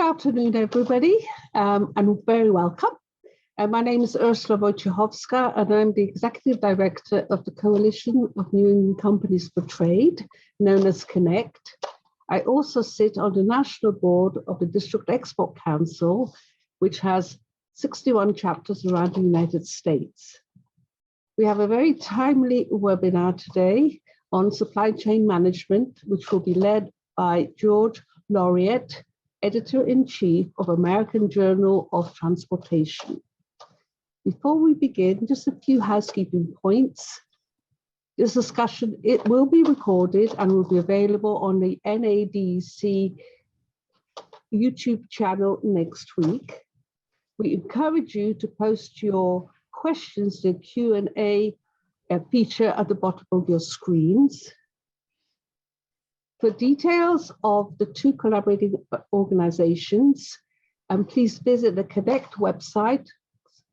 afternoon, everybody, and very welcome. My name is Ursula Wojciechowska, and I'm the Executive Director of the Coalition of New England Companies for Trade, known as CONECT. I also sit on the National Board of the District Export Council, which has 61 chapters around the United States. We have a very timely webinar today on supply chain management, which will be led by George Laureate, Editor-in-Chief of American Journal of Transportation. Before we begin, just a few housekeeping points. This discussion, it will be recorded and will be available on the NADC YouTube channel next week. We encourage you to post your questions in the Q&A feature at the bottom of your screens. For details of the two collaborating organizations, please visit the CONECT website,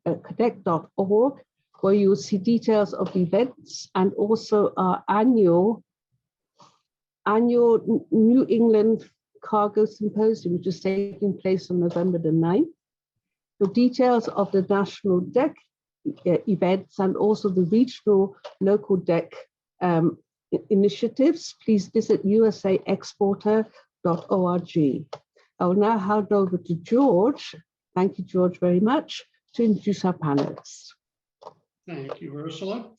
connect.org, where you will see details of events and also our annual New England Cargo Symposium, which is taking place on November the 9th. For details of the national DEC events and also the regional local DEC initiatives, please visit usaexporter.org. I will now hand over to George. Thank you, George, very much, to introduce our panelists. Thank you, Ursula.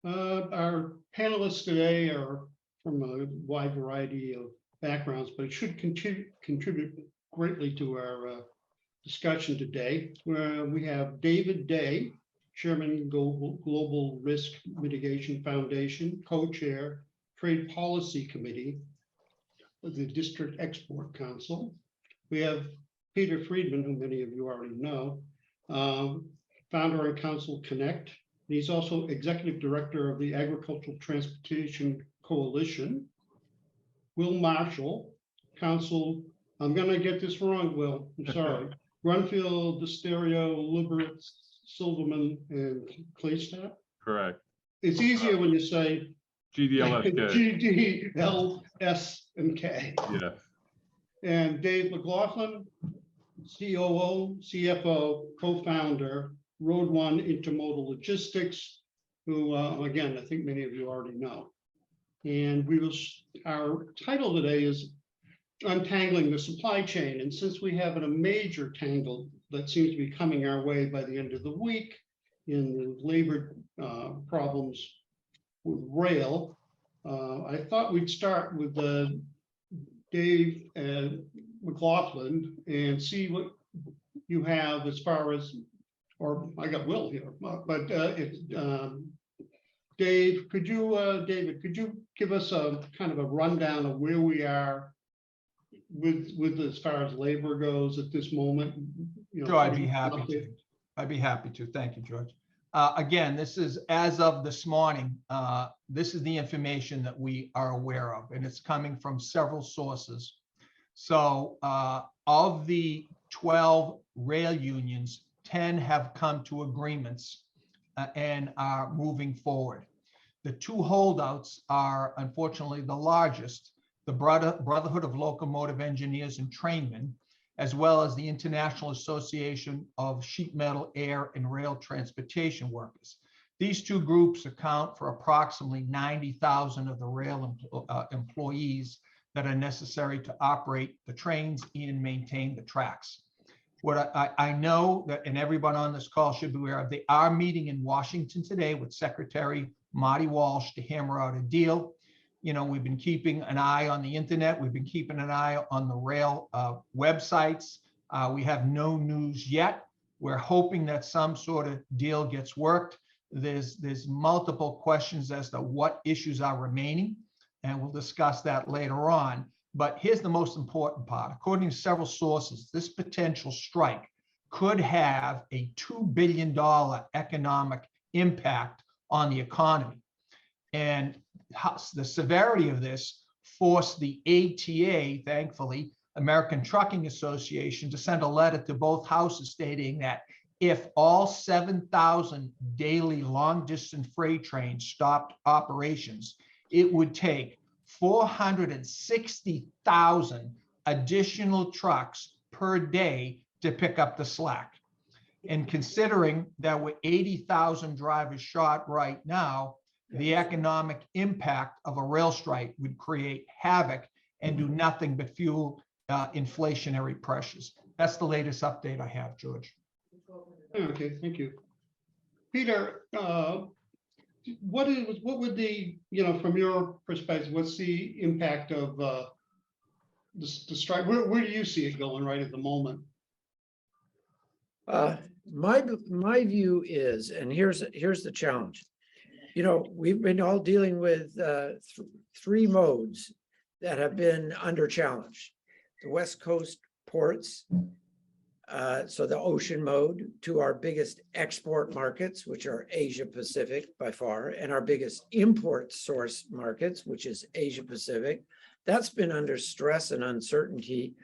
Our panelists today are from a wide variety of backgrounds, but it should contribute greatly to our discussion today. We have David Day, Chairman, Global Risk Mitigation Foundation, Co-Chair, Trade Policy Committee of the District Export Council. We have Peter Friedman, who many of you already know, founder and council CONECT. He's also Executive Director of the Agricultural Transportation Coalition. Will Marshall, Council, I'm going to get this wrong, Will, I'm sorry. Grunfield, Disterio, Liberitz, Silverman, and Claystadt? Correct. It's easier when you say GDLSK. GDLS and K. Yeah. And Dave McLaughlin, COO, CFO, co-founder, Road One Intermodal Logistics, who, again, I think many of you already know. And our title today is Untangling the Supply Chain. And since we have a major tangle that seems to be coming our way by the end of the week in the labor problems with rail, I thought we'd start with Dave McLaughlin and see what you have as far as, or I got Will here, but Dave, David, could you give us a kind of a rundown of where we are with as far as labor goes at this moment? You know, sure, I'd be happy to. I'd be happy to. Thank you, George. Again, this is as of this morning. This is the information that we are aware of, and it's coming from several sources. So of the 12 rail unions, 10 have come to agreements and are moving forward. The two holdouts are, unfortunately, the largest, the Brotherhood of Locomotive Engineers and Trainmen, as well as the International Association of Sheet Metal, Air, and Rail Transportation Workers. These two groups account for approximately 90,000 of the rail employees that are necessary to operate the trains and maintain the tracks. What I know that, and everyone on this call should be aware of, they are meeting in Washington today with Secretary Marty Walsh to hammer out a deal. You know, we've been keeping an eye on the internet. We've been keeping an eye on the rail websites. We have no news yet. We're hoping that some sort of deal gets worked. There's multiple questions as to what issues are remaining, and we'll discuss that later on. But here's the most important part. According to several sources, this potential strike could have a $2 billion economic impact on the economy. And the severity of this forced the ATA, thankfully, American Trucking Association, to send a letter to both houses stating that if all 7,000 daily long-distance freight trains stopped operations, it would take 460,000 additional trucks per day to pick up the slack. And considering that we're 80,000 drivers short right now, the economic impact of a rail strike would create havoc and do nothing but fuel inflationary pressures. That's the latest update I have, George. Okay, thank you. Peter, what would the, from your perspective, what's the impact of the strike? Where do you see it going right at the moment? My view is, and here's the challenge. We've been all dealing with three modes that have been under challenge. The West Coast ports, so the ocean mode, to our biggest export markets, which are Asia Pacific by far, and our biggest import source markets, which is Asia Pacific. That's been under stress and uncertainty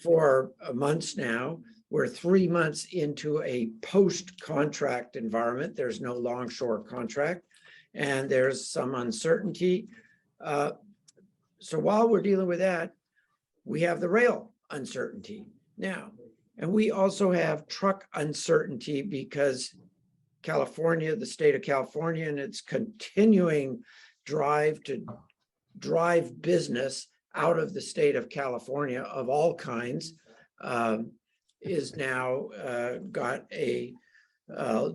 for months now. We're 3 months into a post-contract environment. There's no longshore contract, and there's some uncertainty. So while we're dealing with that, we have the rail uncertainty now. And we also have truck uncertainty because California, the state of California, and its continuing drive to drive business out of the state of California of all kinds, is now got a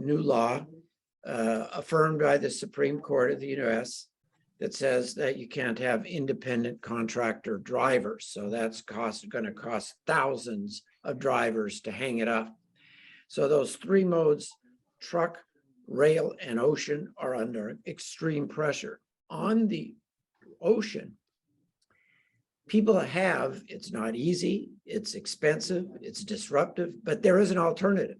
new law affirmed by the Supreme Court of the US that says that you can't have independent contractor drivers. So that's going to cost thousands of drivers to hang it up. So those three modes, truck, rail, and ocean, are under extreme pressure. On the ocean, people have, it's not easy, it's expensive, it's disruptive, but there is an alternative.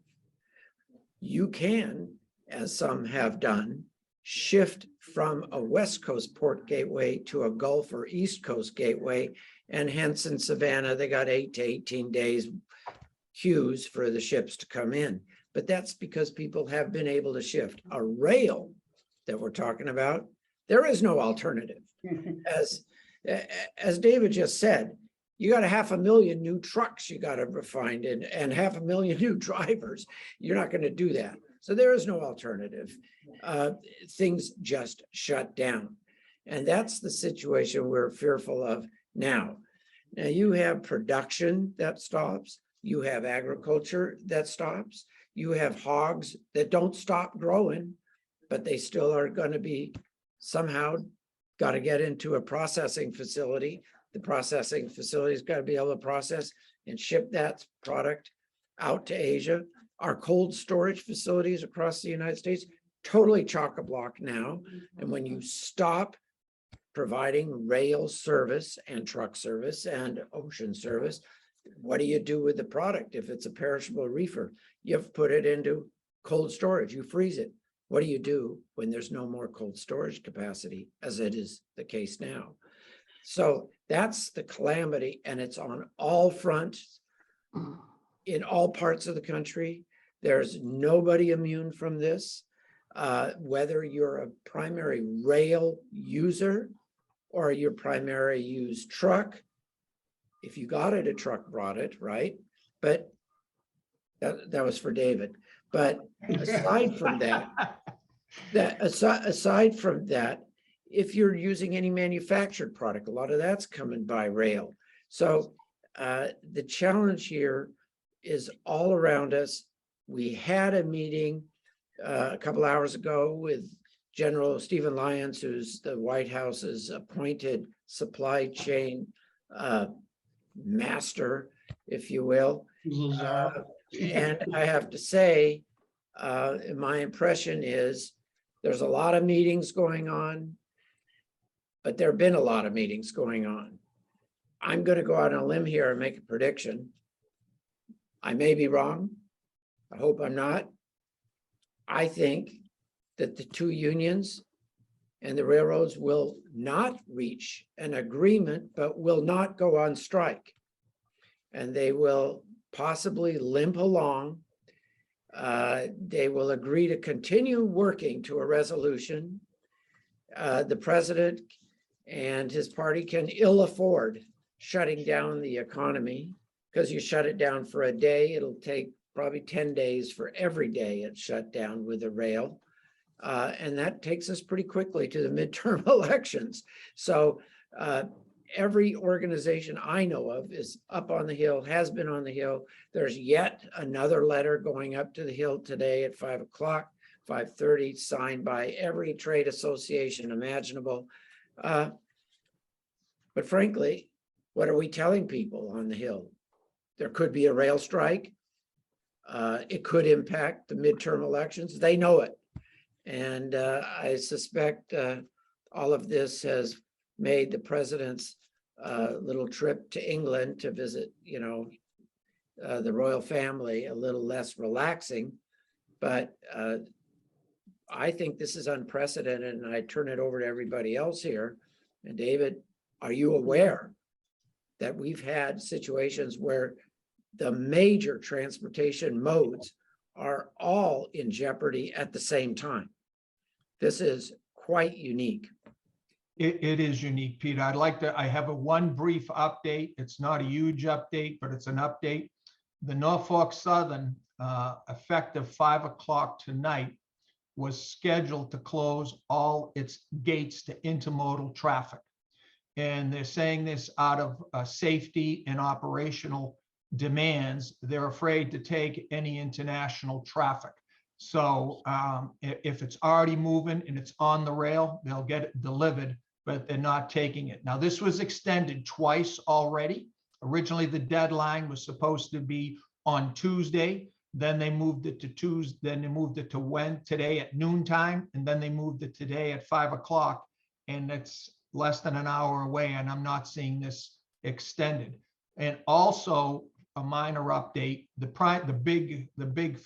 You can, as some have done, shift from a West Coast port gateway to a Gulf or East Coast gateway, and hence in Savannah, they got 8 to 18 days queues for the ships to come in. But that's because people have been able to shift. A rail that we're talking about, there is no alternative. As David just said, you got 500,000 new trucks you got to find and 500,000 new drivers. You're not going to do that. So there is no alternative. Things just shut down. And that's the situation we're fearful of now. Now you have production that stops. You have agriculture that stops. You have hogs that don't stop growing, but they still are going to be somehow got to get into a processing facility. The processing facility's got to be able to process and ship that product out to Asia. Our cold storage facilities across the United States, totally chock-a-block now. And when you stop providing rail service and truck service and ocean service, what do you do with the product? If it's a perishable reefer, you have to put it into cold storage, you freeze it. What do you do when there's no more cold storage capacity, as it is the case now? So that's the calamity, and it's on all fronts, in all parts of the country. There's nobody immune from this, whether you're a primary rail user or your primary used truck. If you got it, a truck brought it, right? But that was for David. But aside from that, aside from that, if you're using any manufactured product, a lot of that's coming by rail. So the challenge here is all around us. We had a meeting a couple hours ago with General Stephen Lyons, who's the White House's appointed supply chain master, if you will. And I have to say, my impression is there's a lot of meetings going on, but there have been a lot of meetings going on. I'm going to go out on a limb here and make a prediction. I may be wrong. I hope I'm not. I think that the two unions and the railroads will not reach an agreement, but will not go on strike. And they will possibly limp along. They will agree to continue working to a resolution. The president and his party can ill afford shutting down the economy because you shut it down for a day, it'll take probably 10 days for every day it's shut down with a rail. And that takes us pretty quickly to the midterm elections. So every organization I know of is up on the Hill, has been on the Hill. There's yet another letter going up to the Hill today at 5 o'clock, 5:30, signed by every trade association imaginable. But frankly, what are we telling people on the Hill? There could be a rail strike. It could impact the midterm elections. They know it. And I suspect all of this has made the president's little trip to England to visit, the royal family a little less relaxing. But I think this is unprecedented, and I turn it over to everybody else here. And David, are you aware that we've had situations where the major transportation modes are all in jeopardy at the same time? This is quite unique. It is unique, Peter. I have one brief update. It's not a huge update, but it's an update. The Norfolk Southern, effective 5 o'clock tonight, was scheduled to close all its gates to intermodal traffic. And they're saying this out of safety and operational demands. They're afraid to take any international traffic. So if it's already moving and it's on the rail, they'll get it delivered, but they're not taking it. Now, this was extended twice already. Originally, the deadline was supposed to be on Tuesday. Then they moved it to Tuesday. Then they moved it to today at noontime, and then they moved it today at 5 o'clock. And it's less than an hour away, and I'm not seeing this extended. And also a minor update: the big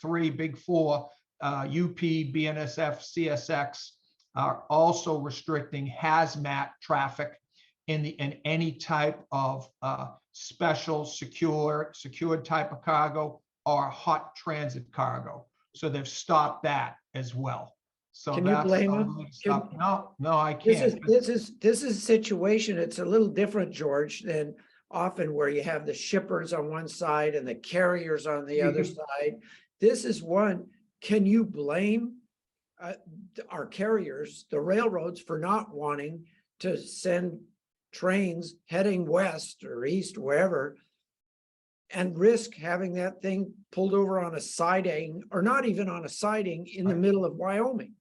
four, UP, BNSF, CSX, are also restricting hazmat traffic in any type of special secured type of cargo or hot transit cargo. So they've stopped that as well. So Can you blame them? No, I can't. This is a situation. It's a little different, George, than often where you have the shippers on one side and the carriers on the other side. This is one. Can you blame our carriers, the railroads, for not wanting to send trains heading west or east, wherever, and risk having that thing pulled over on a siding, or not even on a siding, in the middle of Wyoming?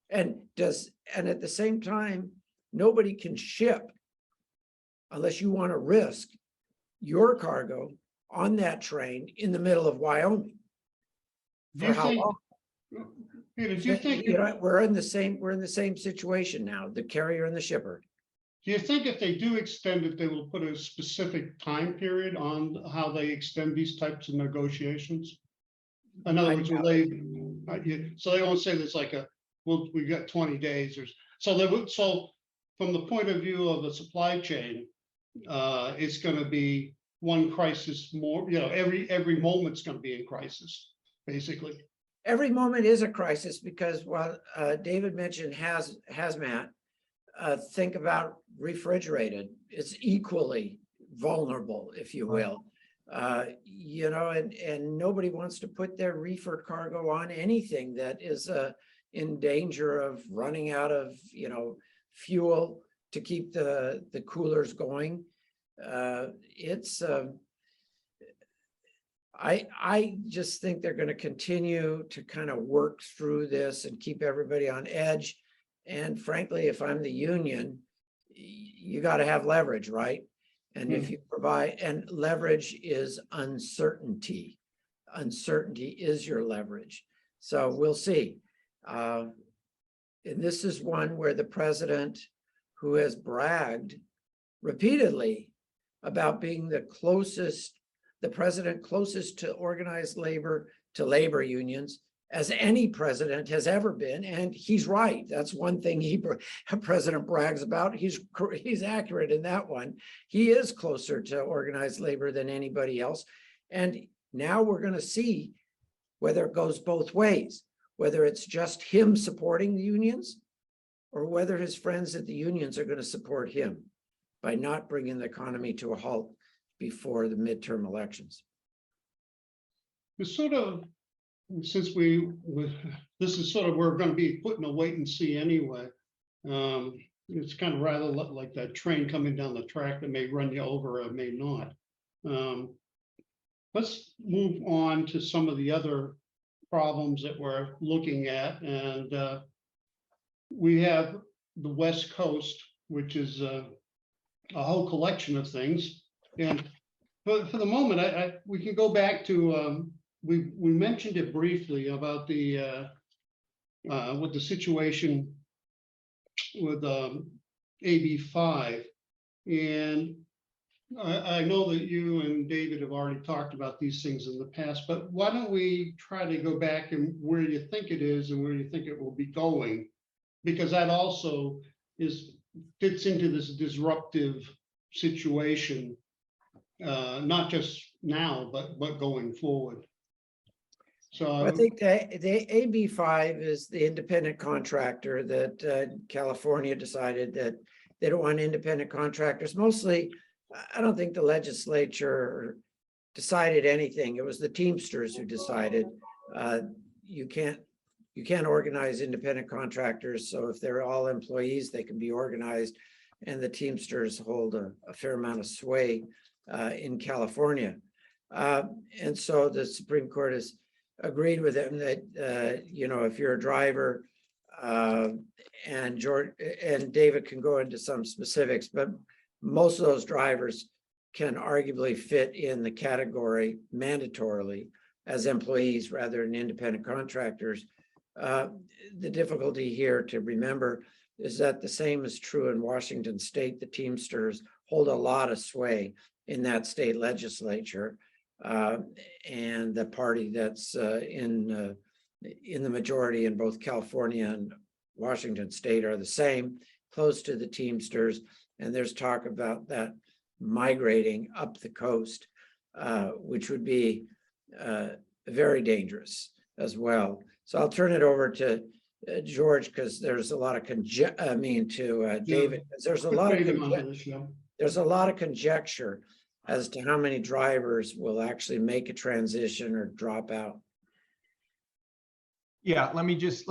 And at the same time, nobody can ship unless you want to risk your cargo on that train in the middle of Wyoming. For how long? Peter, do you think we're in the same situation now, the carrier and the shipper? Do you think if they do extend it, they will put a specific time period on how they extend these types of negotiations? In other words, so they won't say there's like we've got 20 days or so. So from the point of view of the supply chain, it's going to be one crisis more. Every moment's going to be in crisis, basically. Every moment is a crisis, because while David mentioned hazmat, think about refrigerated. It's equally vulnerable, if you will. And nobody wants to put their reefer cargo on anything that is in danger of running out of fuel to keep the coolers going. I just think they're going to continue to kind of work through this and keep everybody on edge. And frankly, if I'm the union, you got to have leverage, right? And if you provide, and leverage is uncertainty. Uncertainty is your leverage. So we'll see. And this is one where the president, who has bragged repeatedly about being the president closest to organized labor, to labor unions, as any president has ever been. And he's right. That's one thing President brags about. He's accurate in that one. He is closer to organized labor than anybody else. And now we're going to see whether it goes both ways, whether it's just him supporting the unions, or whether his friends at the unions are going to support him by not bringing the economy to a halt before the midterm elections. It's sort of, since this is sort of, we're going to be put in a wait and see anyway. It's kind of rather like that train coming down the track that may run you over or may not. Let's move on to some of the other problems that we're looking at. And we have the West Coast, which is a whole collection of things. And for the moment, we can go back to, we mentioned it briefly about the with the situation with AB5. And I know that you and David have already talked about these things in the past, but why don't we try to go back and where you think it is and where you think it will be going? Because that also fits into this disruptive situation, not just now, but going forward. So I think the AB5 is the independent contractor that California decided that they don't want independent contractors. Mostly, I don't think the legislature decided anything. It was the Teamsters who decided you can't organize independent contractors. So if they're all employees, they can be organized. And the Teamsters hold a fair amount of sway in California. And so the Supreme Court has agreed with them that, you know, if you're a driver, and David can go into some specifics, but most of those drivers can arguably fit in the category mandatorily as employees rather than independent contractors. The difficulty here to remember is that the same is true in Washington State. The Teamsters hold a lot of sway in that state legislature, and the party that's in the majority in both California and Washington State are the same, close to the Teamsters. And there's talk about that migrating up the coast, which would be very dangerous as well. So I'll turn it over to George, because there's a lot of David, because there's a lot of conjecture as to how many drivers will actually make a transition or drop out. Yeah, let me just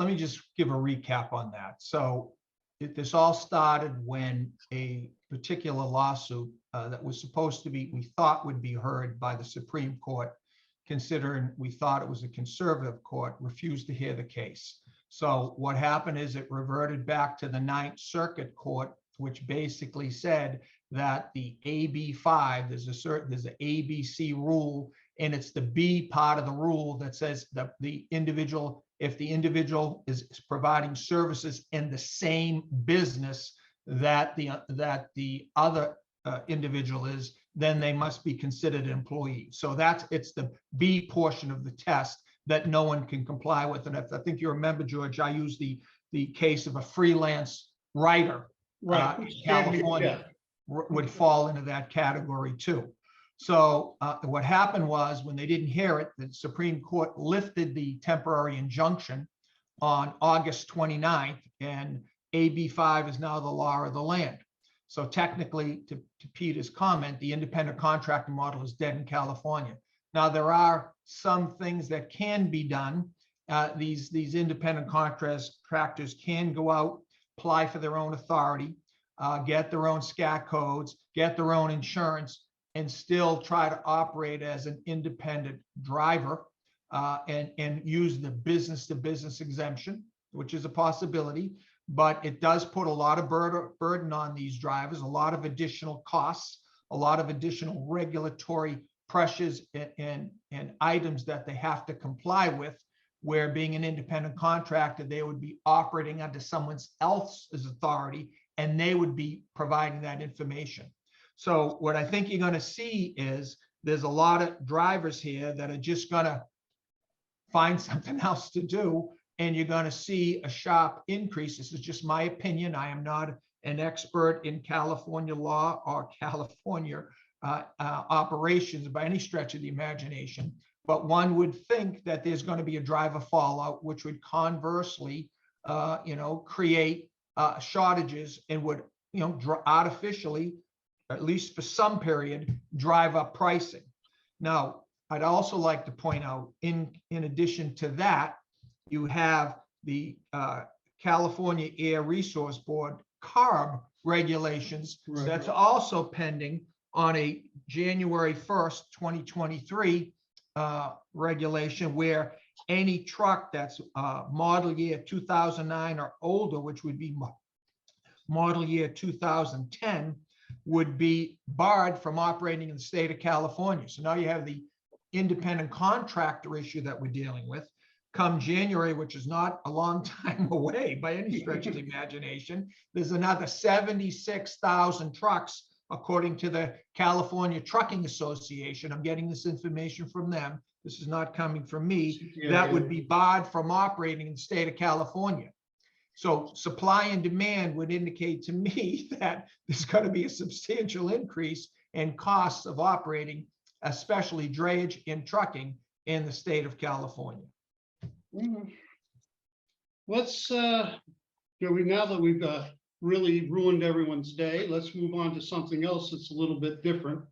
give a recap on that. So this all started when a particular lawsuit that was supposed to be, we thought would be heard by the Supreme Court, considering we thought it was a conservative court, refused to hear the case. So what happened is it reverted back to the Ninth Circuit Court, which basically said that the AB5, there's an ABC rule, and it's the B part of the rule that says that the individual, if the individual is providing services in the same business that the other individual is, then they must be considered employees. So it's the B portion of the test that no one can comply with. And if I think you remember, George, I used the case of a freelance writer, right, in California would fall into that category too. So what happened was, when they didn't hear it, the Supreme Court lifted the temporary injunction on August 29th, and AB5 is now the law of the land. So technically, to Peter's comment, the independent contractor model is dead in California. Now, there are some things that can be done. These independent contractors can go out, apply for their own authority, get their own SCAT codes, get their own insurance, and still try to operate as an independent driver and use the business-to-business exemption, which is a possibility. But it does put a lot of burden on these drivers, a lot of additional costs, a lot of additional regulatory pressures and items that they have to comply with, where being an independent contractor, they would be operating under someone else's authority, and they would be providing that information. So what I think you're going to see is there's a lot of drivers here that are just going to find something else to do, and you're going to see a sharp increase. This is just my opinion. I am not an expert in California law or California operations by any stretch of the imagination, but one would think that there's going to be a driver fallout, which would conversely, create shortages and would, artificially at least for some period, drive up pricing. Now, I'd also like to point out, in addition to that, you have the California Air Resource Board CARB regulations. Right. That's also pending on a January 1st, 2023 regulation, where any truck that's model year 2009 or older, which would be model year 2010, would be barred from operating in the state of California. So now you have the independent contractor issue that we're dealing with. Come January, which is not a long time away by any stretch of the imagination, there's another 76,000 trucks, according to the California Trucking Association. I'm getting this information from them. This is not coming from me. That would be barred from operating in the state of California. So supply and demand would indicate to me that there's going to be a substantial increase in costs of operating, especially drayage and trucking in the state of California. Let's, now that we've really ruined everyone's day, let's move on to something else that's a little bit different.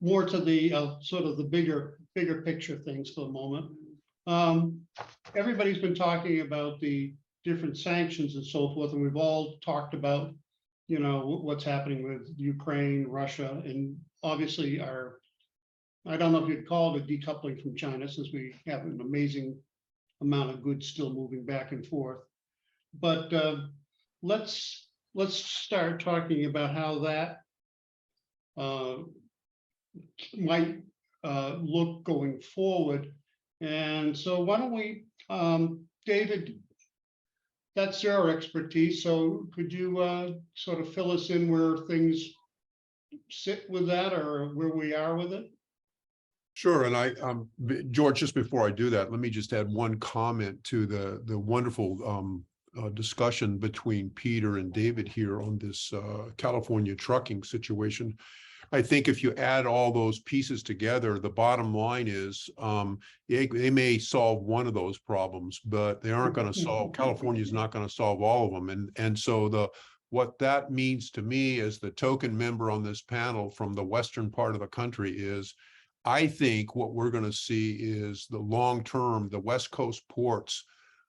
More to the sort of the bigger picture things for the moment. Everybody's been talking about the different sanctions and so forth, and we've all talked about, you know, what's happening with Ukraine, Russia, and obviously I don't know if you'd call it a decoupling from China, since we have an amazing amount of goods still moving back and forth. But let's start talking about how that might look going forward. And so why don't we, David, that's your expertise. So could you sort of fill us in where things sit with that, or where we are with it? Sure. And George, just before I do that, let me just add one comment to the wonderful discussion between Peter and David here on this California trucking situation. I think if you add all those pieces together, the bottom line is they may solve one of those problems, but they aren't going to solve, California is not going to solve all of them. And so what that means to me as the token member on this panel from the western part of the country is, I think what we're going to see is the long term, the West Coast ports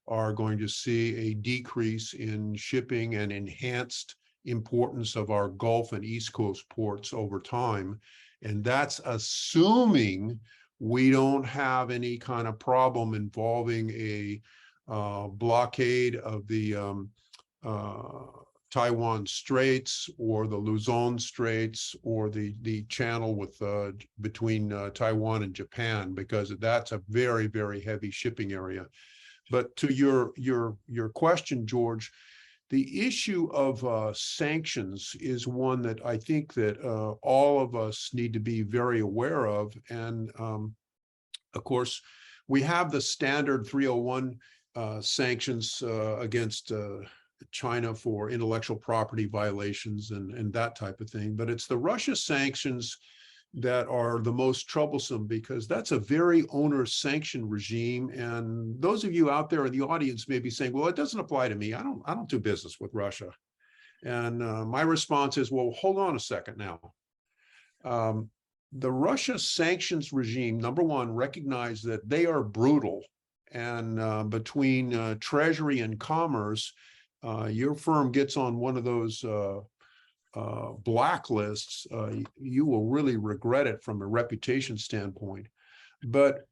are going to see a decrease in shipping and enhanced importance of our Gulf and East Coast ports over time. And that's assuming we don't have any kind of problem involving a blockade of the Taiwan Straits or the Luzon Straits or the channel with between Taiwan and Japan, because that's a very, very heavy shipping area. But to your question, George, the issue of sanctions is one that I think that all of us need to be very aware of. And of course, we have the standard 301 sanctions against China for intellectual property violations and that type of thing. But it's the Russia sanctions that are the most troublesome, because that's a very onerous sanction regime. And those of you out there in the audience may be saying, well, it doesn't apply to me. I don't do business with Russia. And my response is, well, hold on a second now. The Russia sanctions regime, number one, recognize that they are brutal. And between Treasury and Commerce, your firm gets on one of those blacklists, you will really regret it from a reputation standpoint. But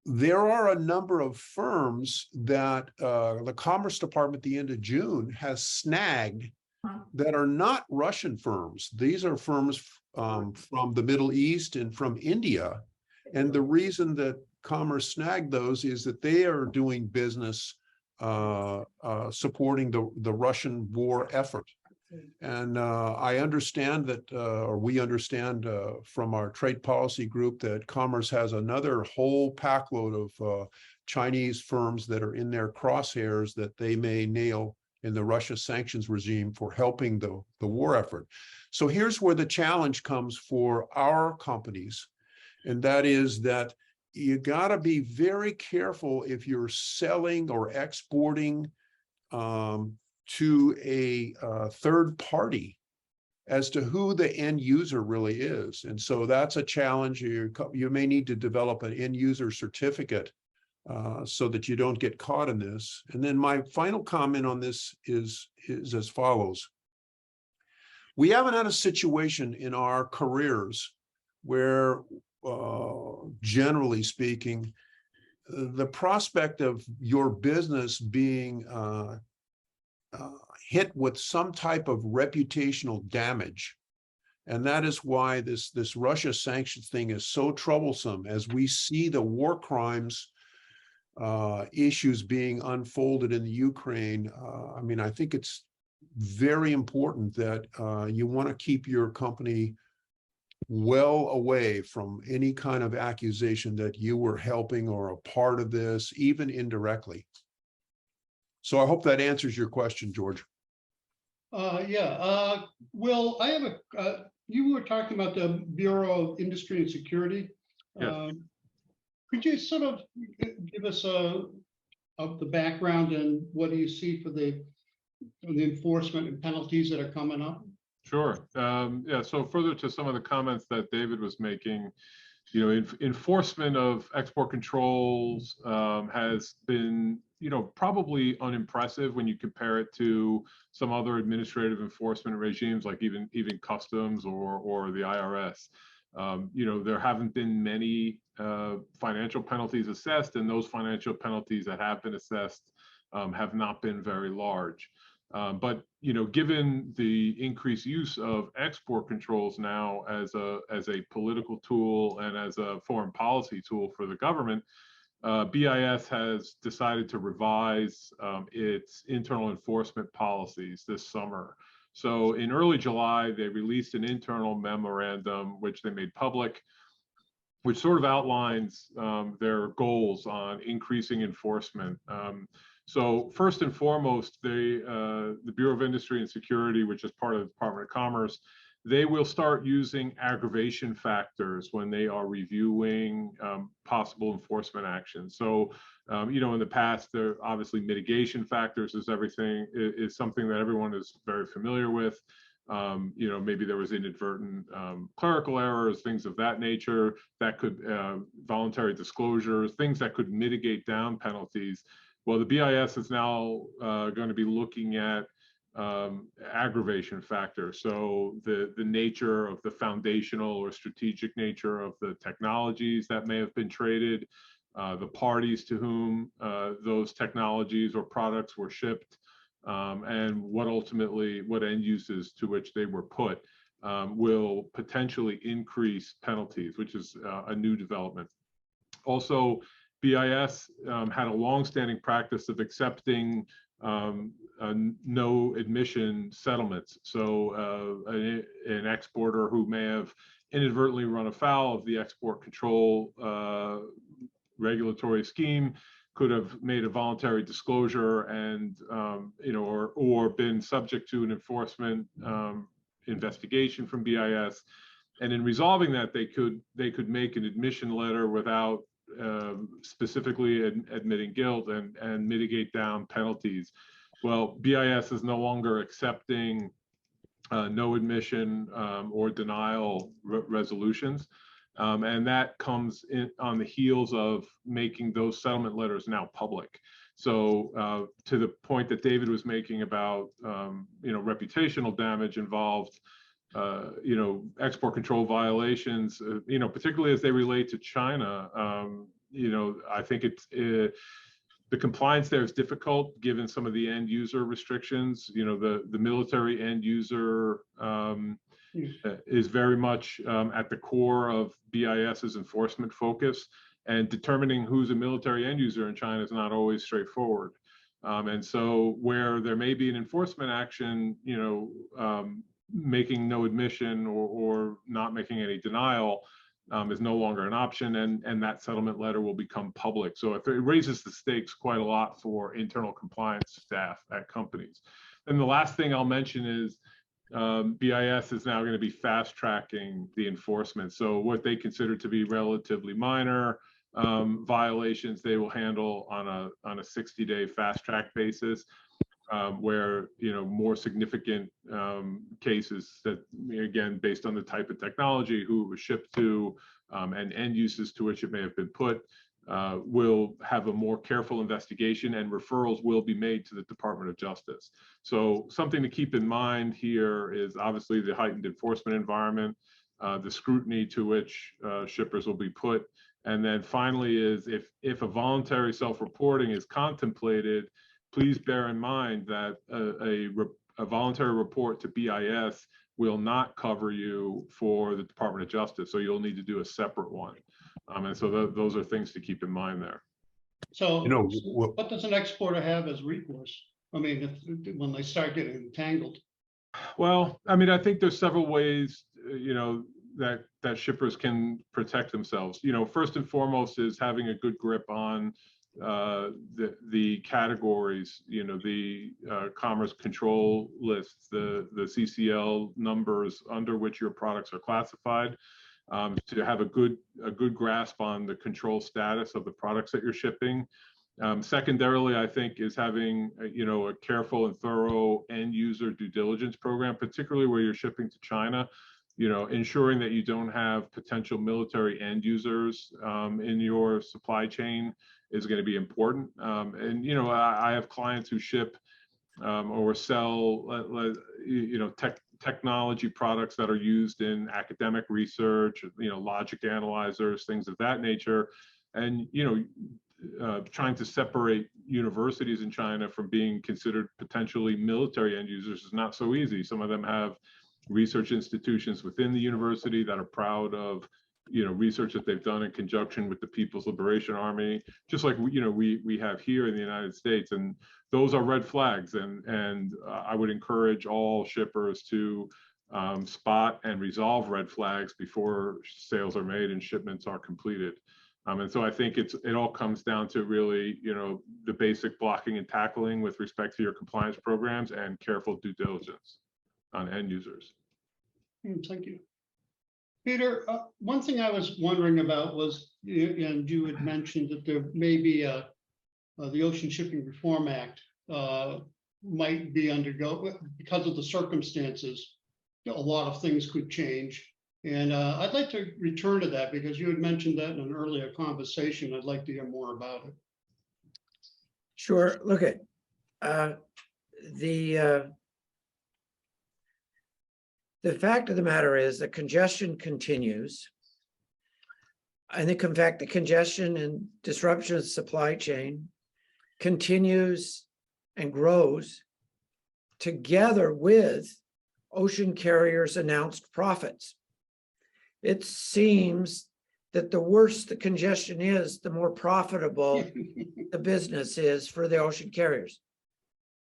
there are a number of firms that the Commerce Department at the end of June has snagged that are not Russian firms. These are firms from the Middle East and from India. And the reason that Commerce snagged those is that they are doing business supporting the Russian war effort. And I understand that, or we understand from our trade policy group, that Commerce has another whole packload of Chinese firms that are in their crosshairs that they may nail in the Russia sanctions regime for helping the war effort. So here's where the challenge comes for our companies, and that is that you got to be very careful if you're selling or exporting to a third party as to who the end user really is. And so that's a challenge. You may need to develop an end user certificate so that you don't get caught in this. And then my final comment on this is as follows. We haven't had a situation in our careers where, generally speaking, the prospect of your business being hit with some type of reputational damage. And that is why this Russia sanctions thing is so troublesome, as we see the war crimes issues being unfolded in the Ukraine. I mean, I think it's very important that you want to keep your company well away from any kind of accusation that you were helping or a part of this, even indirectly. So I hope that answers your question, George. Yeah. Will, I have you were talking about the Bureau of Industry and Security. Yes. Could you sort of give us of the background and what do you see for the enforcement and penalties that are coming up? Sure. Yeah. So further to some of the comments that David was making, you know, enforcement of export controls has been, you know, probably unimpressive when you compare it to some other administrative enforcement regimes, like even customs or the IRS. You know, there haven't been many financial penalties assessed, and those financial penalties that have been assessed have not been very large. But you know, given the increased use of export controls now as a political tool and as a foreign policy tool for the government, BIS has decided to revise its internal enforcement policies this summer. So in early July, they released an internal memorandum, which they made public, which sort of outlines their goals on increasing enforcement. So first and foremost, the Bureau of Industry and Security, which is part of the Department of Commerce, they will start using aggravation factors when they are reviewing possible enforcement actions. So, you know, in the past, there obviously mitigation factors is something that everyone is very familiar with. You know, maybe there was inadvertent clerical errors, things of that nature that could voluntary disclosures, things that could mitigate down penalties. Well, the BIS is now going to be looking at aggravation factors. So the nature of the foundational or strategic nature of the technologies that may have been traded, the parties to whom those technologies or products were shipped, and what end uses to which they were put will potentially increase penalties, which is a new development. Also, BIS had a longstanding practice of accepting no admission settlements. So an exporter who may have inadvertently run afoul of the export control regulatory scheme could have made a voluntary disclosure and you know, or been subject to an enforcement investigation from BIS. And in resolving that, they could make an admission letter without specifically admitting guilt and mitigate down penalties. Well, BIS is no longer accepting no admission or denial resolutions. And that comes in on the heels of making those settlement letters now public. So to the point that David was making about you know, reputational damage involved, you know, export control violations, you know, particularly as they relate to China. You know, I think the compliance there is difficult given some of the end user restrictions. You know, the military end user is very much at the core of BIS's enforcement focus, and determining who's a military end user in China is not always straightforward. And so where there may be an enforcement action, you know, making no admission or not making any denial is no longer an option, and that settlement letter will become public. So it raises the stakes quite a lot for internal compliance staff at companies. And the last thing I'll mention is BIS is now going to be fast tracking the enforcement. So what they consider to be relatively minor violations, they will handle on a 60-day fast track basis. where, more significant cases that, again, based on the type of technology, who it was shipped to, and end uses to which it may have been put, will have a more careful investigation, and referrals will be made to the Department of Justice. So something to keep in mind here is obviously the heightened enforcement environment, the scrutiny to which shippers will be put. And then finally is if a voluntary self-reporting is contemplated, please bear in mind that a voluntary report to BIS will not cover you for the Department of Justice. So you'll need to do a separate one. And so those are things to keep in mind there. So what does an exporter have as recourse? I mean, when they start getting entangled? Well, I mean, I think there's several ways, that shippers can protect themselves. First and foremost is having a good grip on the categories, the commerce control lists, the CCL numbers under which your products are classified, to have a good grasp on the control status of the products that you're shipping. Secondarily, I think, is having a careful and thorough end user due diligence program, particularly where you're shipping to China. Ensuring that you don't have potential military end users in your supply chain is going to be important. And I have clients who ship or sell technology products that are used in academic research, logic analyzers, things of that nature. And trying to separate universities in China from being considered potentially military end users is not so easy. Some of them have research institutions within the university that are proud of research that they've done in conjunction with the People's Liberation Army, just like we have here in the United States. And those are red flags, and I would encourage all shippers to spot and resolve red flags before sales are made and shipments are completed. And so I think it all comes down to really the basic blocking and tackling with respect to your compliance programs and careful due diligence on end users. Thank you. Peter, one thing I was wondering about was, and you had mentioned that there may be the Ocean Shipping Reform Act might be because of the circumstances, a lot of things could change. And I'd like to return to that because you had mentioned that in an earlier conversation. I'd like to hear more about it. Sure. Look at the fact of the matter is that congestion continues. I think, in fact, the congestion and disruption of the supply chain continues and grows together with ocean carriers' announced profits. It seems that the worse the congestion is, the more profitable the business is for the ocean carriers.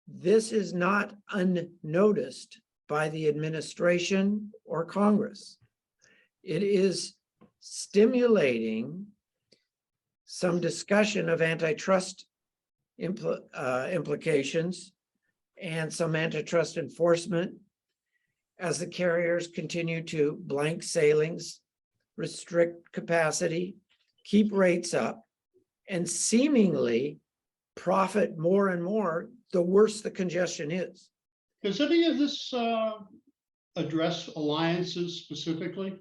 This is not unnoticed by the administration or Congress. It is stimulating some discussion of antitrust implications and some antitrust enforcement as the carriers continue to blank sailings, restrict capacity, keep rates up, and seemingly profit more and more the worse the congestion is. Does any of this address alliances specifically?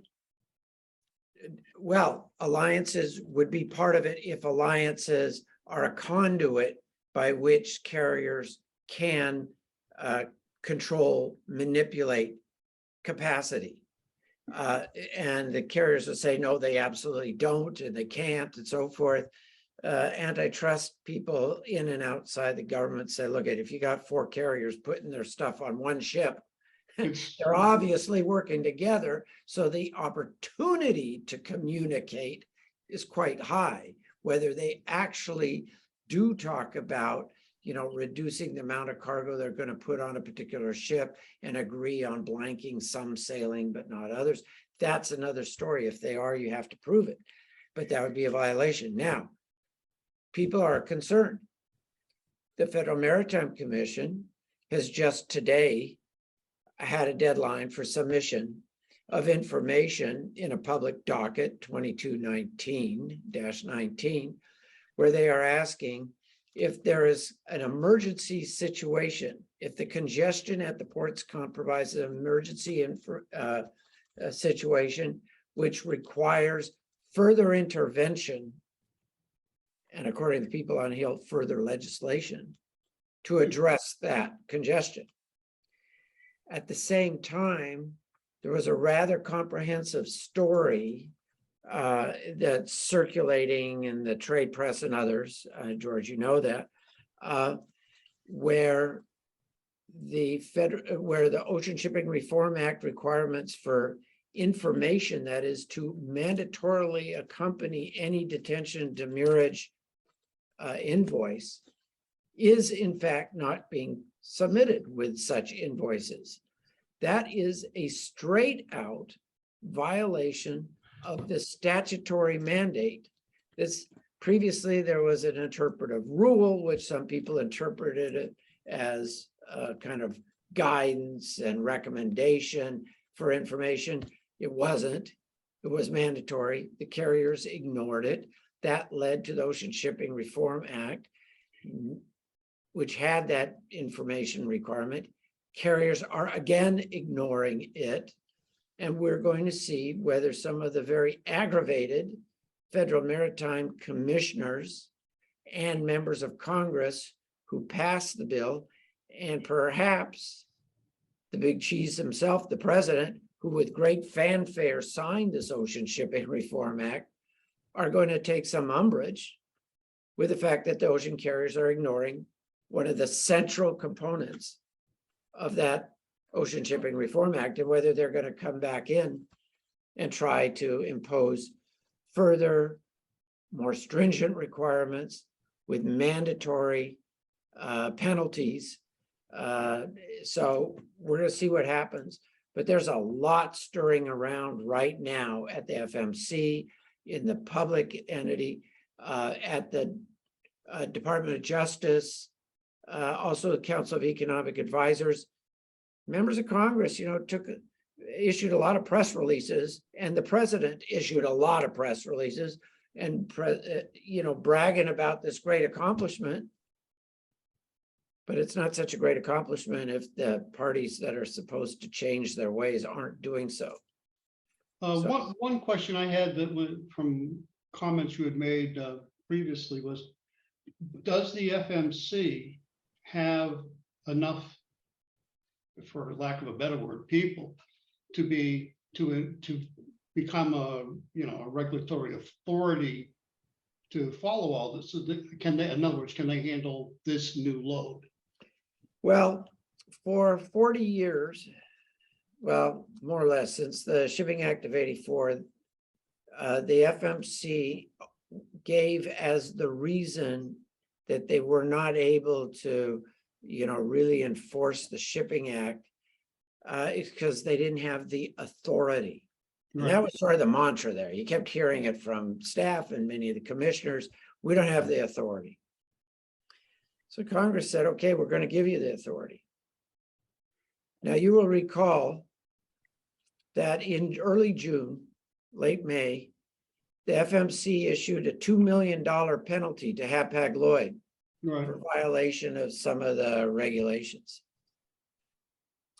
Well, alliances would be part of it if alliances are a conduit by which carriers can control, manipulate capacity. And the carriers will say, no, they absolutely don't, and they can't, and so forth. Antitrust people in and outside the government say, look, if you got 4 carriers putting their stuff on one ship, they're obviously working together. So the opportunity to communicate is quite high. Whether they actually do talk about, reducing the amount of cargo they're going to put on a particular ship and agree on blanking some sailing, but not others, that's another story. If they are, you have to prove it, but that would be a violation. Now, people are concerned. The Federal Maritime Commission has just today had a deadline for submission of information in a public docket 2219-19, where they are asking if there is an emergency situation, if the congestion at the ports compromises an emergency situation, which requires further intervention, and according to the people on Hill, further legislation to address that congestion. At the same time, there was a rather comprehensive story that's circulating in the trade press and others, George, you know that, where the Ocean Shipping Reform Act requirements for information that is to mandatorily accompany any detention demurrage invoice is in fact not being submitted with such invoices. That is a straight out violation of the statutory mandate. This previously there was an interpretive rule, which some people interpreted it as a kind of guidance and recommendation for information. It wasn't. It was mandatory. The carriers ignored it. That led to the Ocean Shipping Reform Act, which had that information requirement. Carriers are again ignoring it. And we're going to see whether some of the very aggravated Federal Maritime commissioners and members of Congress who passed the bill, and perhaps the big cheese himself, the president, who with great fanfare signed this Ocean Shipping Reform Act, are going to take some umbrage with the fact that the ocean carriers are ignoring one of the central components of that Ocean Shipping Reform Act, and whether they're going to come back in and try to impose further, more stringent requirements with mandatory penalties. So we're going to see what happens. But there's a lot stirring around right now at the FMC, in the public entity, at the Department of Justice, also the Council of Economic Advisors. Members of Congress, issued a lot of press releases, and the president issued a lot of press releases and, bragging about this great accomplishment. But it's not such a great accomplishment if the parties that are supposed to change their ways aren't doing so. One question I had that was from comments you had made previously was, does the FMC have enough, for lack of a better word, people to become a regulatory authority to follow all this? So can they, in other words, can they handle this new load? Well, for 40 years, well, more or less, since the Shipping Act of '84, the FMC gave as the reason that they were not able to, really enforce the Shipping Act, it's because they didn't have the authority. And that was sort of the mantra there. You kept hearing it from staff and many of the commissioners. We don't have the authority. So Congress said, okay, we're going to give you the authority. Now you will recall that in early June, late May, the FMC issued a $2 million penalty to Hapag-Lloyd for violation of some of the regulations,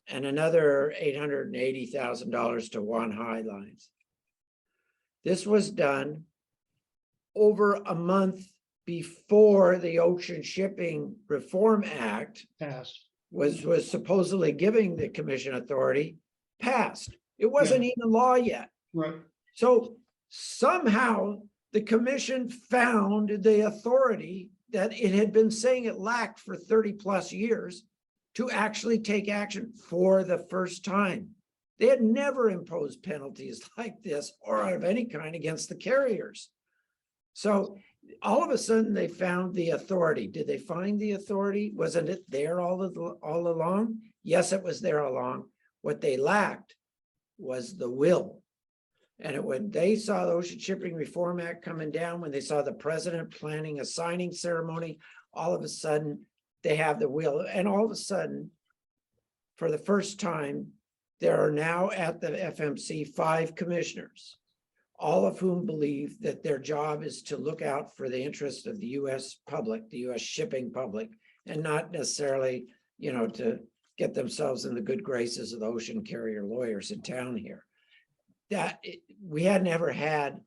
and another $880,000 to Wanhai Lines. This was done over a month before the Ocean Shipping Reform Act was supposedly giving the commission authority passed. It wasn't even law yet. Right. So somehow the commission found the authority that it had been saying it lacked for 30 plus years to actually take action for the first time. They had never imposed penalties like this or of any kind against the carriers. So all of a sudden they found the authority. Did they find the authority? Wasn't it there all along? Yes, it was there all along. What they lacked was the will. And when they saw the Ocean Shipping Reform Act coming down, when they saw the president planning a signing ceremony, all of a sudden they have the will. And all of a sudden, for the first time, there are now at the FMC 5 commissioners all of whom believe that their job is to look out for the interest of the US public, the US shipping public, and not necessarily, to get themselves in the good graces of the ocean carrier lawyers in town here. We had never had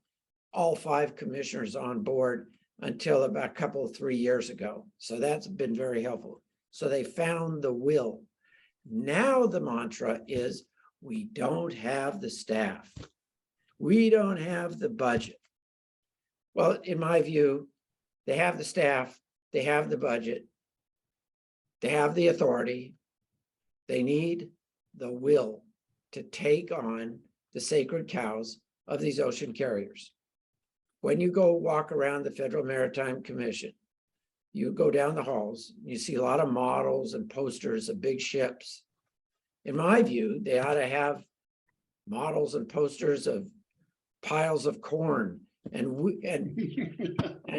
all 5 commissioners on board until about a couple, 3 years ago. So that's been very helpful. So they found the will. Now the mantra is, we don't have the staff. We don't have the budget. Well, in my view, they have the staff, they have the budget, they have the authority. They need the will to take on the sacred cows of these ocean carriers. When you go walk around the Federal Maritime Commission, you go down the halls, you see a lot of models and posters of big ships. In my view, they ought to have models and posters of piles of corn and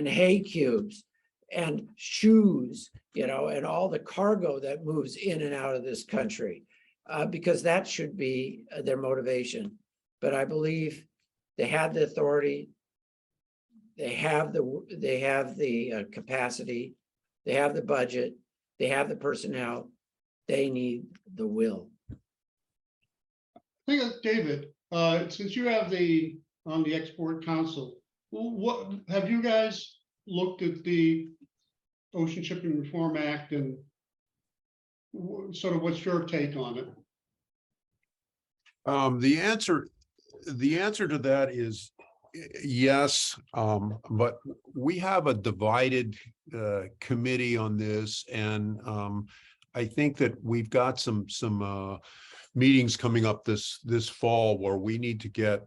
hay cubes and shoes, and all the cargo that moves in and out of this country, because that should be their motivation. But I believe they have the authority, they have the capacity, they have the budget, they have the personnel, they need the will. I think, David, since you have on the Export Council, what have you guys looked at the Ocean Shipping Reform Act, and sort of what's your take on it? The answer to that is yes, but we have a divided committee on this, and I think that we've got some meetings coming up this fall where we need to get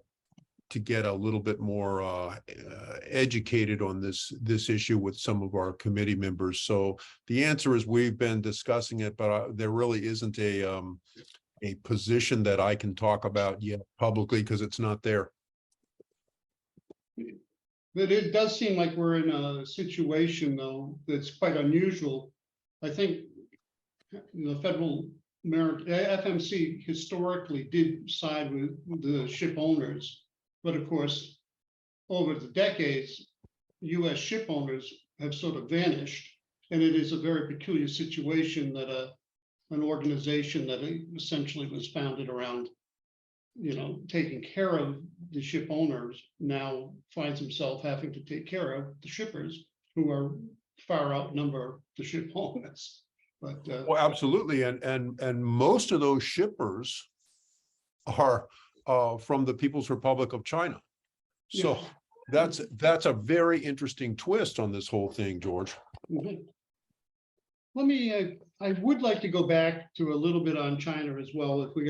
a little bit more educated on this issue with some of our committee members. So the answer is we've been discussing it, but there really isn't a position that I can talk about yet publicly because it's not there. But it does seem like we're in a situation, though, that's quite unusual. I think the federal FMC historically did side with the ship owners, but of course, over the decades, U.S. ship owners have sort of vanished, and it is a very peculiar situation that an organization that essentially was founded around, taking care of the ship owners now finds himself having to take care of the shippers who are far outnumber the ship owners. But well, absolutely, and most of those shippers are from the People's Republic of China. So yeah. that's a very interesting twist on this whole thing, George. Mm-hmm. Let me. I would like to go back to a little bit on China as well. If we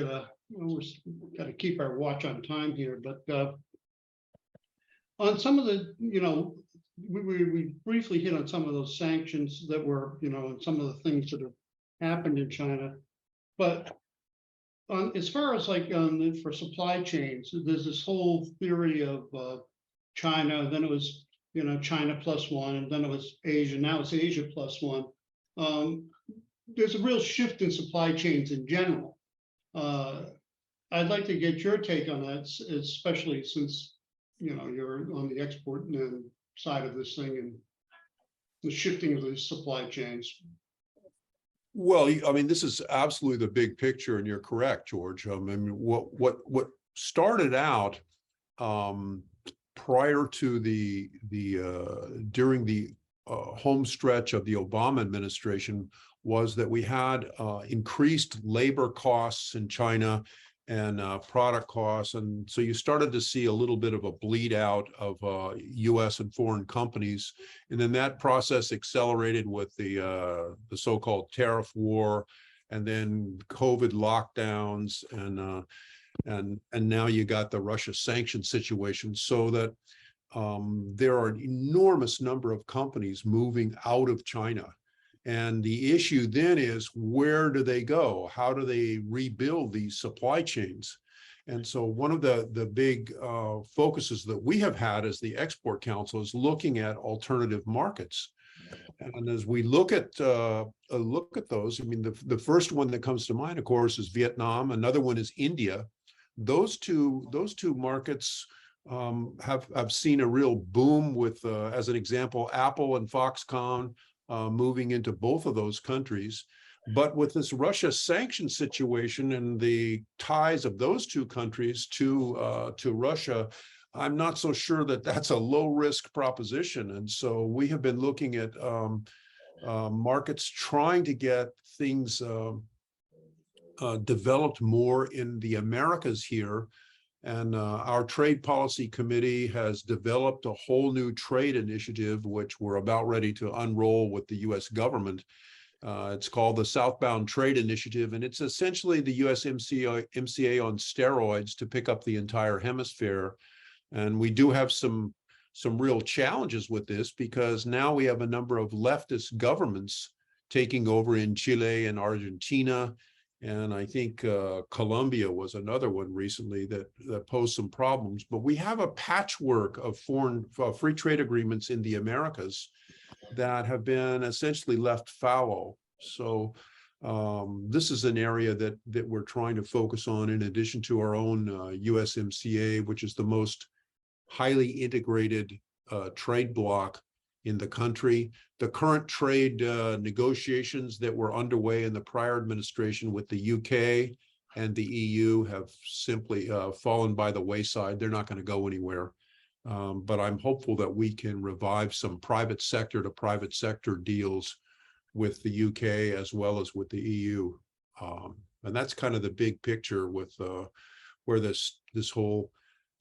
we got to keep our watch on time here, but on some of the, we briefly hit on some of those sanctions that were, and some of the things that have happened in China. But as far as for supply chains, there's this whole theory of China. Then it was, China +1, and then it was Asia. Now it's Asia +1. There's a real shift in supply chains in general. I'd like to get your take on that, especially since you're on the export side of this thing and the shifting of the supply chains. Well, I mean, this is absolutely the big picture, and you're correct, George. I mean, what started out prior to during the home stretch of the Obama administration was that we had increased labor costs in China and product costs. And so you started to see a little bit of a bleed out of US and foreign companies. And then that process accelerated with the so-called tariff war, and then COVID lockdowns, and now you got the Russia sanction situation, so that there are an enormous number of companies moving out of China. And the issue then is, where do they go? How do they rebuild these supply chains? And so one of the big focuses that we have had as the Export Council is looking at alternative markets. And as we look at those, I mean, the first one that comes to mind, of course, is Vietnam. Another one is India. Those two markets have seen a real boom with, as an example, Apple and Foxconn moving into both of those countries. But with this Russia sanction situation and the ties of those two countries to Russia, I'm not so sure that that's a low risk proposition. And so we have been looking at markets trying to get things developed more in the Americas here. And our trade policy committee has developed a whole new trade initiative, which we're about ready to unroll with the US government. It's called the Southbound Trade Initiative, and it's essentially the USMCA on steroids to pick up the entire hemisphere. And we do have some real challenges with this, because now we have a number of leftist governments taking over in Chile and Argentina. And I think Colombia was another one recently that posed some problems. But we have a patchwork of foreign free trade agreements in the Americas that have been essentially left fallow. So this is an area that we're trying to focus on, in addition to our own USMCA, which is the most highly integrated trade bloc in the country. The current trade negotiations that were underway in the prior administration with the UK and the EU have simply fallen by the wayside. They're not going to go anywhere. But I'm hopeful that we can revive some private sector to private sector deals with the UK as well as with the EU. And that's kind of the big picture with where this whole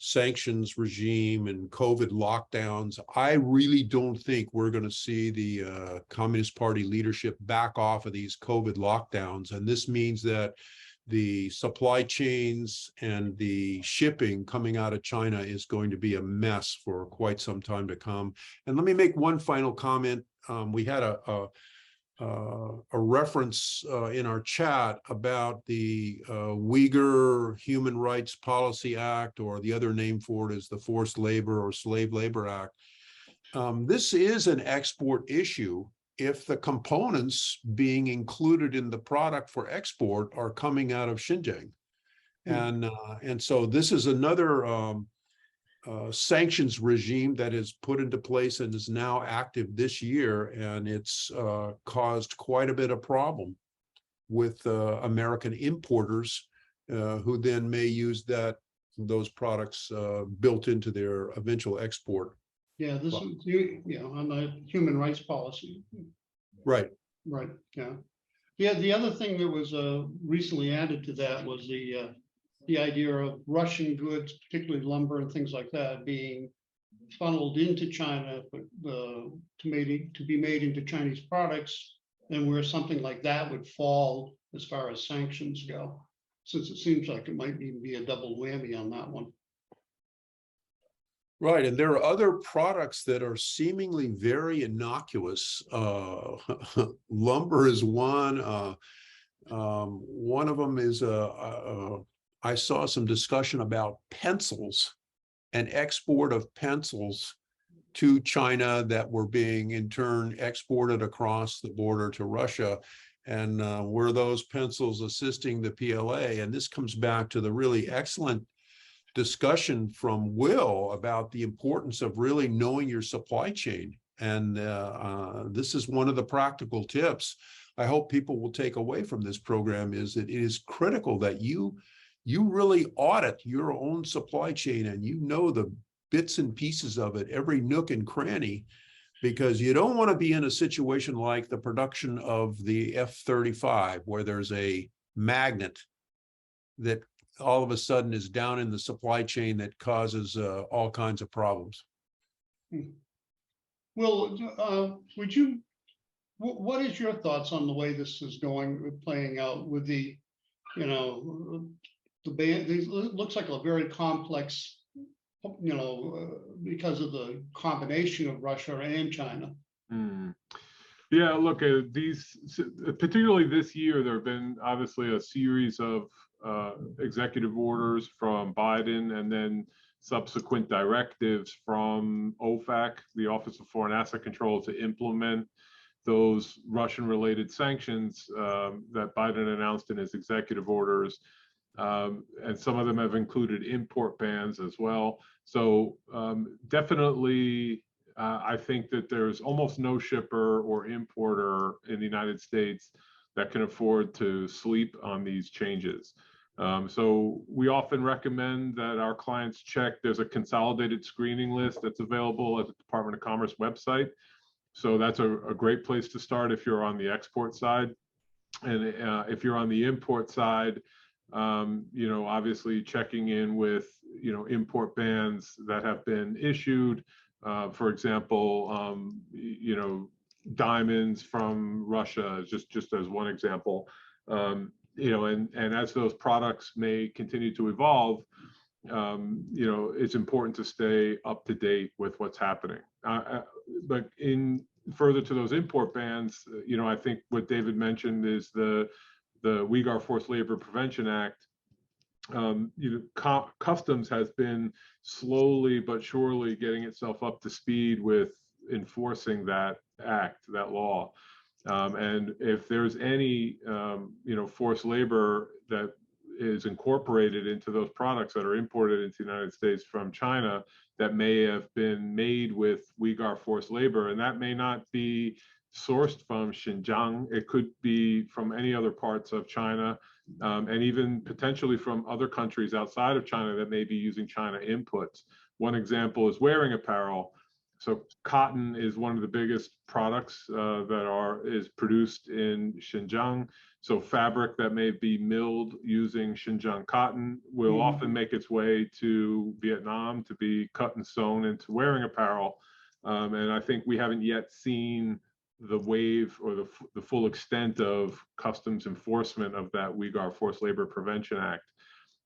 sanctions regime and COVID lockdowns. I really don't think we're going to see the Communist Party leadership back off of these COVID lockdowns. And this means that the supply chains and the shipping coming out of China is going to be a mess for quite some time to come. And let me make one final comment. We had a reference in our chat about the Uyghur Human Rights Policy Act, or the other name for it is the Forced Labor or Slave Labor Act. This is an export issue if the components being included in the product for export are coming out of Xinjiang. And so this is another sanctions regime that is put into place and is now active this year, and it's caused quite a bit of problem with American importers who then may use those products built into their eventual export. Yeah, this is, on the human rights policy. Right. Right, yeah. Yeah, the other thing that was recently added to that was the idea of Russian goods, particularly lumber and things like that, being funneled into China to be made into Chinese products, and where something like that would fall as far as sanctions go, since it seems like it might even be a double whammy on that one. Right, and there are other products that are seemingly very innocuous. Lumber is one. One of them is I saw some discussion about pencils and export of pencils to China that were being in turn exported across the border to Russia. And were those pencils assisting the PLA? And this comes back to the really excellent discussion from Will about the importance of really knowing your supply chain. And this is one of the practical tips I hope people will take away from this program, is that it is critical that you really audit your own supply chain, and you know the bits and pieces of it, every nook and cranny, because you don't want to be in a situation like the production of the F-35, where there's a magnet that all of a sudden is down in the supply chain that causes all kinds of problems. Well, what is your thoughts on the way this is playing out with the ban? It looks like a very complex, because of the combination of Russia and China. Yeah, look, particularly this year, there have been obviously a series of executive orders from Biden, and then subsequent directives from OFAC, the Office of Foreign Asset Control, to implement those Russian-related sanctions that Biden announced in his executive orders. and some of them have included import bans as well. So definitely, I think that there's almost no shipper or importer in the United States that can afford to sleep on these changes. So we often recommend that our clients check. There's a consolidated screening list that's available at the Department of Commerce website. So that's a great place to start if you're on the export side. And if you're on the import side, you know, obviously checking in with, you know, import bans that have been issued. For example, you know, diamonds from Russia, just as one example. You know, and as those products may continue to evolve, you know, it's important to stay up to date with what's happening. But in further to those import bans, you know, I think what David mentioned is the Uyghur Forced Labor Prevention Act. You know, Customs has been slowly but surely getting itself up to speed with enforcing that act, that law. And if there's any, you know, forced labor that is incorporated into those products that are imported into the United States from China that may have been made with Uyghur forced labor, and that may not be sourced from Xinjiang, it could be from any other parts of China, and even potentially from other countries outside of China that may be using China inputs. One example is wearing apparel. So cotton is one of the biggest products that is produced in Xinjiang. So fabric that may be milled using Xinjiang cotton will often make its way to Vietnam to be cut and sewn into wearing apparel. And I think we haven't yet seen the wave or the full extent of customs enforcement of that Uyghur Forced Labor Prevention Act.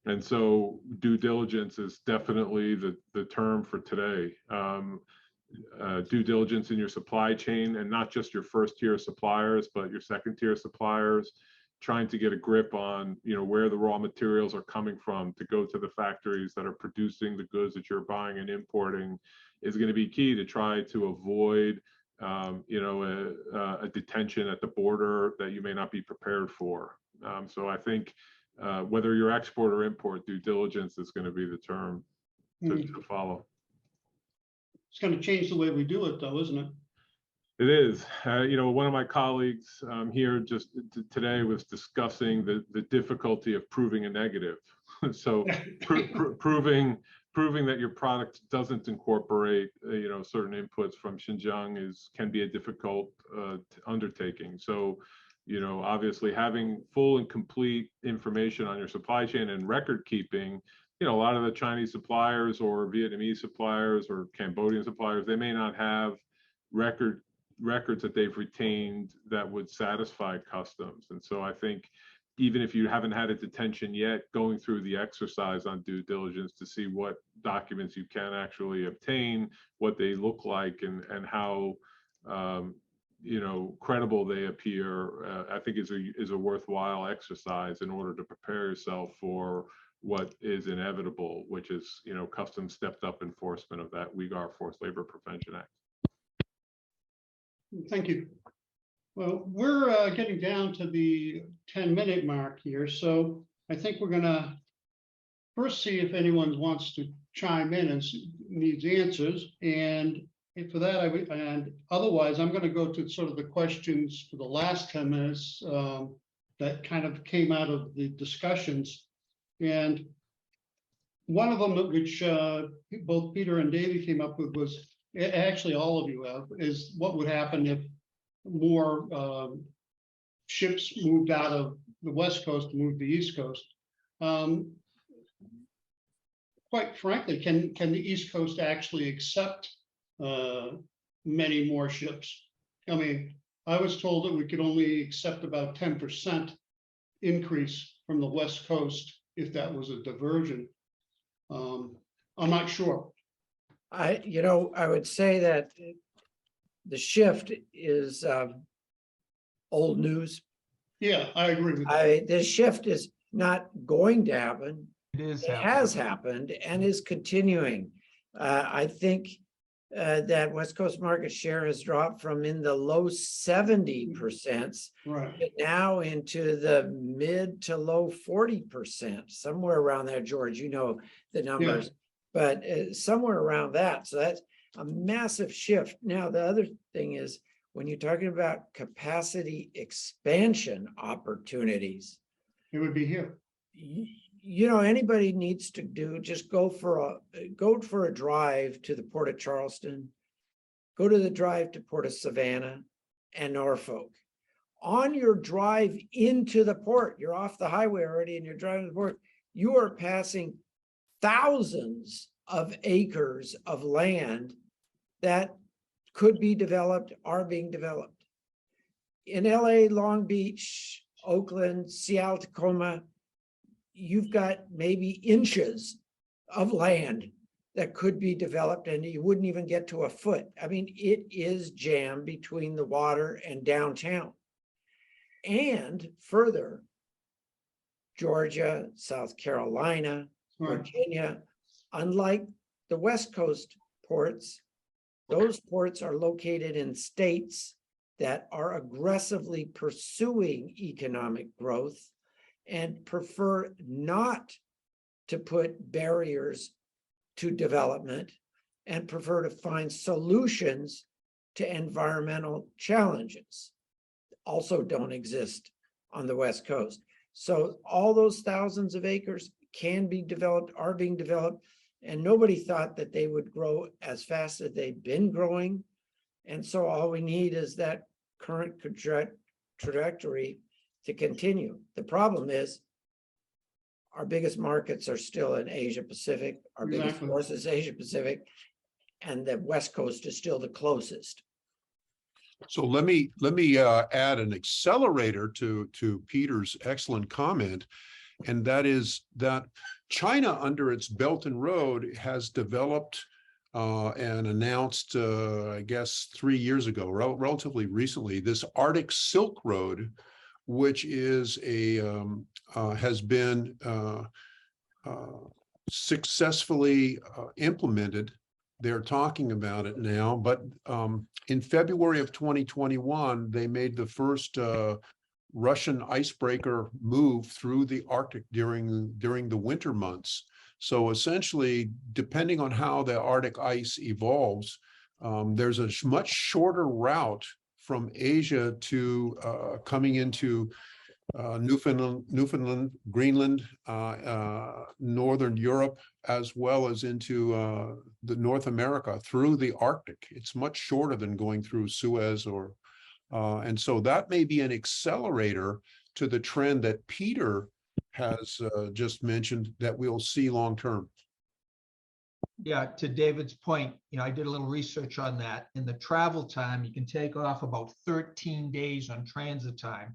And so due diligence is definitely the term for today. Due diligence in your supply chain, and not just your first tier suppliers, but your second tier suppliers, trying to get a grip on, you know, where the raw materials are coming from to go to the factories that are producing the goods that you're buying and importing is going to be key to try to avoid, you know, a detention at the border that you may not be prepared for. So I think whether you're export or import, due diligence is going to be the term to follow. It's going to change the way we do it, though, isn't it? It is. You know, one of my colleagues here just today was discussing the difficulty of proving a negative. So proving that your product doesn't incorporate, you know, certain inputs from Xinjiang can be a difficult undertaking. So, you know, obviously having full and complete information on your supply chain and record keeping. You know, a lot of the Chinese suppliers or Vietnamese suppliers or Cambodian suppliers, they may not have records that they've retained that would satisfy customs. And so I think even if you haven't had a detention yet, going through the exercise on due diligence to see what documents you can actually obtain, what they look like, and how you know, credible they appear, I think is a worthwhile exercise in order to prepare yourself for what is inevitable, which is, you know, customs stepped up enforcement of that Uyghur Forced Labor Prevention Act. Thank you. Well, we're getting down to the 10-minute mark here, so I think we're going to first see if anyone wants to chime in and needs answers. And for that, and otherwise, I'm going to go to sort of the questions for the last 10 minutes that kind of came out of the discussions. And one of them, which both Peter and David came up with, was actually all of you have, is what would happen if more ships moved out of the West Coast and moved to the East Coast. Quite frankly, can the East Coast actually accept many more ships? I mean, I was told that we could only accept about 10% increase from the West Coast if that was a diversion. I'm not sure. I would say that the shift is old news. Yeah, I agree with that. This shift is not going to happen. It is It happening. has happened and is continuing. I think that West Coast market share has dropped from in the low 70% Right. now into the mid to low 40%, somewhere around there, George, you know the numbers, but somewhere around that. So that's a massive shift. Now, the other thing is, when you're talking about capacity expansion opportunities, It would be here. you know, anybody needs to do, just go for a drive to the Port of Charleston, go to the drive to Port of Savannah and Norfolk. On your drive into the port, you're off the highway already and you're driving to the port, you are passing thousands of acres of land that could be developed, are being developed. In LA, Long Beach, Oakland, Seattle, Tacoma, you've got maybe inches of land that could be developed and you wouldn't even get to a foot. I mean, it is jammed between the water and downtown. And further, Georgia, South Carolina, Right. Virginia, unlike the West Coast ports, those ports are located in states that are aggressively pursuing economic growth and prefer not to put barriers to development and prefer to find solutions to environmental challenges. Also don't exist on the West Coast. So all those thousands of acres can be developed, are being developed, and nobody thought that they would grow as fast as they've been growing. And so all we need is that current trajectory to continue. The problem is our biggest markets are still in Asia Pacific, our biggest Exactly. force is Asia Pacific, and the West Coast is still the closest. So let me add an accelerator to Peter's excellent comment, and that is that China, under its Belt and Road, has developed and announced, I guess 3 years ago, relatively recently, this Arctic Silk Road, which is has been successfully implemented. They're talking about it now, but in February of 2021, they made the first Russian icebreaker move through the Arctic during the winter months. So essentially, depending on how the Arctic ice evolves, there's a much shorter route from Asia to coming into Newfoundland, Greenland, Northern Europe, as well as into the North America through the Arctic. It's much shorter than going through Suez and so that may be an accelerator to the trend that Peter has just mentioned that we'll see long term. Yeah, to David's point, I did a little research on that. In the travel time, you can take off about 13 days on transit time.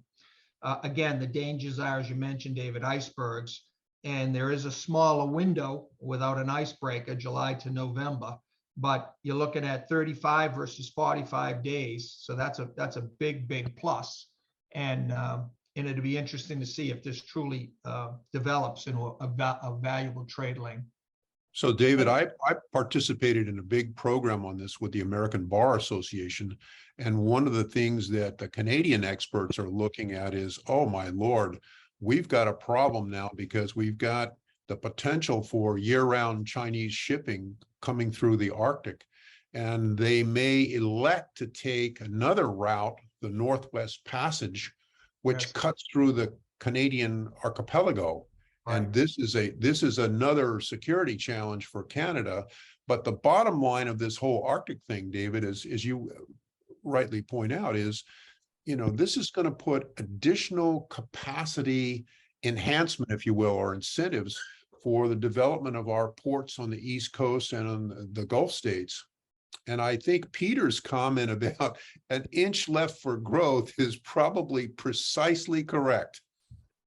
Again, the dangers are, as you mentioned, David, icebergs, and there is a smaller window without an icebreaker, July to November, but you're looking at 35 versus 45 days. So that's a big plus. And it'll be interesting to see if this truly develops into a valuable trade lane. So David, I participated in a big program on this with the American Bar Association. And one of the things that the Canadian experts are looking at is, oh my Lord, we've got a problem now because we've got the potential for year-round Chinese shipping coming through the Arctic. And they may elect to take another route, the Northwest Passage, which cuts through the Canadian archipelago. And this is another security challenge for Canada. But the bottom line of this whole Arctic thing, David, is, as you rightly point out, is, this is going to put additional capacity enhancement, if you will, or incentives for the development of our ports on the East Coast and on the Gulf states. And I think Peter's comment about an inch left for growth is probably precisely correct.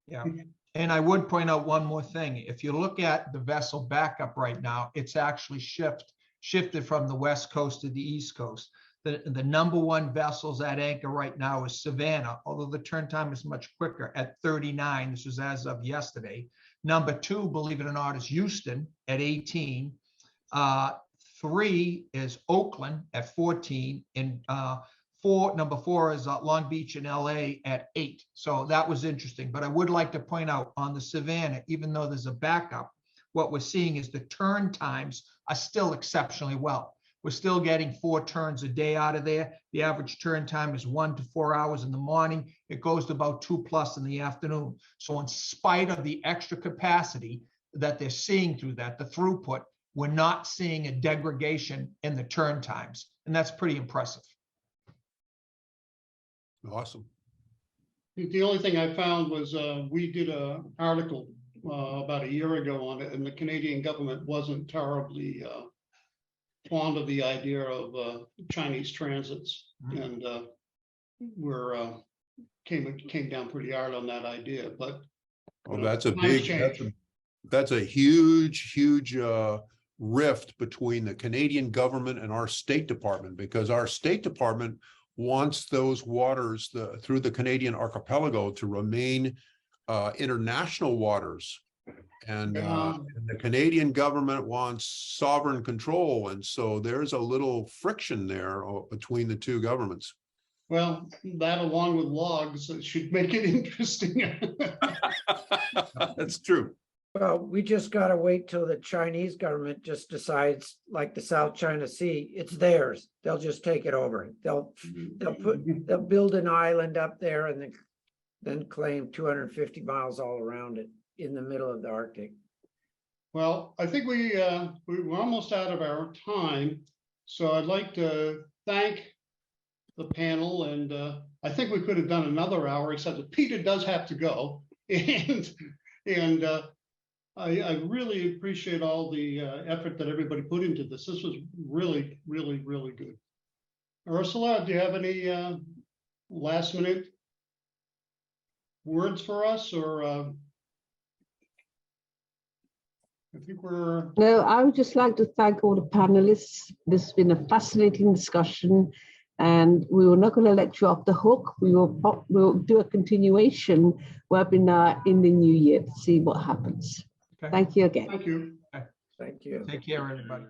Yeah. And I would point out one more thing. If you look at the vessel backup right now, it's actually shifted from the West Coast to the East Coast. The number one vessels at anchor right now is Savannah, although the turn time is much quicker at 39. This is as of yesterday. Number two, believe it or not, is Houston at 18. 3 is Oakland at 14, and number 4 is Long Beach and LA at 8. So that was interesting. But I would like to point out on the Savannah, even though there's a backup, what we're seeing is the turn times are still exceptionally well. We're still getting 4 turns a day out of there. The average turn time is 1 to 4 hours in the morning. It goes to about 2+ in the afternoon. So in spite of the extra capacity that they're seeing through that, the throughput, we're not seeing a degradation in the turn times. And that's pretty impressive. Awesome. The only thing I found was we did an article about a year ago on it, and the Canadian government wasn't terribly fond of the idea of Chinese transits, and came down pretty hard on that idea. But Well, that's a times big, change. that's a huge rift between the Canadian government and our State Department, because our State Department wants those waters through the Canadian archipelago to remain international waters. And the Canadian government wants sovereign control. And so there's a little friction there between the two governments. Well, that along with logs should make it interesting. That's true. Well, we just gotta wait till the Chinese government just decides, like the South China Sea, it's theirs. They'll just take it over. They'll build an island up there and then claim 250 miles all around it in the middle of the Arctic. Well, I think we're almost out of our time. So I'd like to thank the panel, and I think we could have done another hour, except that Peter does have to go. And I really appreciate all the effort that everybody put into this. This was really, really, really good. Ursula, do you have any last minute words for us, or I think we're... No, I would just like to thank all the panelists. This has been a fascinating discussion, and we were not going to let you off the hook. We'll do a continuation webinar in the new year to see what happens. Okay. Thank you again. Thank you. Thank you. Take care, everybody.